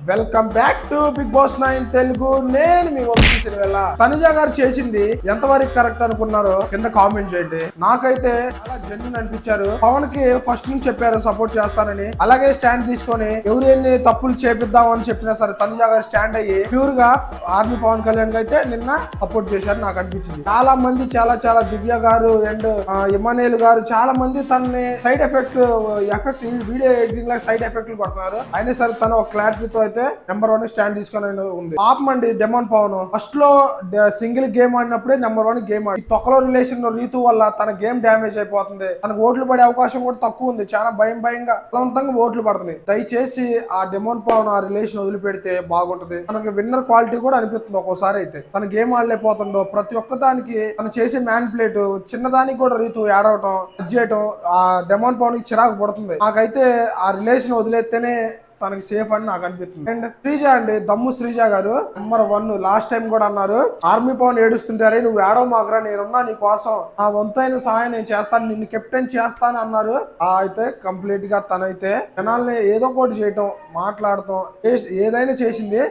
Welcome back to Bigg Boss 9 Telugu. నేను మీ వంశీ సిరివెల్ల. తనుజ గారు చేసింది ఎంతవరకు కరెక్ట్ అనుకున్నారో కింద కామెంట్ చేయండి. నాకైతే చాలా జెన్యున్ అనిపించారు. పవన్ కి ఫస్ట్ నుంచి చెప్పారు సపోర్ట్ చేస్తానని, అలాగే స్టాండ్ తీసుకొని ఎవరు ఎన్ని తప్పులు చేపిద్దాం అని చెప్పినా సరే తనుజ గారు స్టాండ్ అయ్యి ప్యూర్ గా ఆర్మీ పవన్ కళ్యాణ్ అయితే నిన్న సపోర్ట్ చేశారు నాకు అనిపించింది. చాలా మంది చాలా దివ్య గారు అండ్ ఇమానేల్ గారు చాలా మంది తనని సైడ్ ఎఫెక్ట్ వీడియో ఎడిటింగ్ లాగా సైడ్ ఎఫెక్ట్లు కొడుతున్నారు. అయినా సరే తను ఒక క్లారిటీతో అయితే నెంబర్ 1 స్టాండ్ తీసుకొని ఉంది. పాపం అండి డెమాన్ పవన్ ఫస్ట్ లో సింగిల్ గేమ్ ఆడినప్పుడే నెంబర్ 1 గేమ్ ఆడి తొక్కలో రిలేషన్ రీతు వల్ల తన గేమ్ డ్యామేజ్ అయిపోతుంది. తనకు ఓట్లు పడే అవకాశం కూడా తక్కువ ఉంది. చాలా భయంగా బలవంతంగా ఓట్లు పడుతున్నాయి. దయచేసి ఆ డెమాన్ పవన్ ఆ రిలేషన్ వదిలిపెడితే బాగుంటది. తనకి విన్నర్ క్వాలిటీ కూడా అనిపిస్తుంది. ఒక్కోసారి అయితే తన గేమ్ ఆడలేకపోతుండో ప్రతి ఒక్క దానికి తను చేసే మ్యాన్ప్లేట్ చిన్నదానికి కూడా రీతు ఏడవటం చేయటం ఆ డెమాన్ పవన్ కి చిరాకు పడుతుంది. నాకైతే ఆ రిలేషన్ వదిలేస్తేనే తనకి సేఫ్ అని నాకు అనిపిస్తుంది. అండ్ శ్రీజ అండి, దమ్ము శ్రీజ గారు నెంబర్ 1 లాస్ట్ టైం కూడా అన్నారు ఆర్మీ పవన్ ఏడుస్తుంటారే నువ్వు ఏడవ మాకరా, నేనున్నా నీ కోసం, ఆ వంతైన సహాయం నేను చేస్తాను, నిన్ను కెప్టెన్ చేస్తాను అన్నారు. అయితే కంప్లీట్ గా తనైతే జనాల్ని ఏదో ఒకటి చేయటం మాట్లాడటం ఏదైనా చేసింది.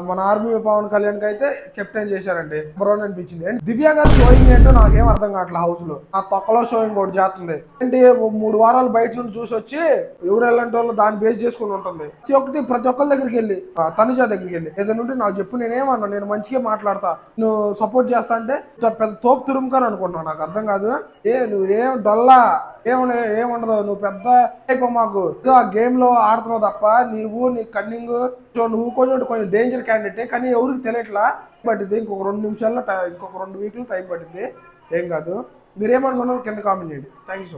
మన ఆర్మీ పవన్ కళ్యాణ్ కి అయితే కెప్టెన్ చేశారండి. నెంబర్ 1 అనిపించింది. అండ్ దివ్య గారు షోయింగ్ ఏంటో నాకేం అర్థం కావట్లేదు. హౌస్ లో ఆ తొక్కలో షోయింగ్ ఒకటి చేస్తుంది. ఏంటి 3 వారాలు బయట నుండి చూసి వచ్చి ఎవరు వెళ్ళంటి వాళ్ళు దాన్ని బేస్ చేసుకుని ఉంటుంది. ప్రతి ఒక్కరి దగ్గరికి వెళ్ళి తనుజ దగ్గరికి వెళ్ళి ఏదైనా ఉంటే నాకు చెప్పు, నేనేమన్నా నేను మంచిగా మాట్లాడతా, నువ్వు సపోర్ట్ చేస్తా అంటే పెద్ద తోపు తురుముకని అనుకుంటున్నావు. నాకు అర్థం కాదు. నువ్వు ఏం డొల్లా ఏముండదు, నువ్వు పెద్ద అయిపో మాకు ఆ గేమ్ లో ఆడుతున్నావు తప్ప నీ కన్నింగ్ నువ్వు కొంచెం డేంజర్ క్యాండిడేట్ కానీ ఎవరికి తెలియట్లా. పట్టింది ఇంకొక 2 నిమిషాల్లో ఇంకొక 2 వీక్లు టైం పట్టింది. ఏం కాదు. మీరేమనుకున్నారు కింద కామెంట్ చేయండి. Thank you so much.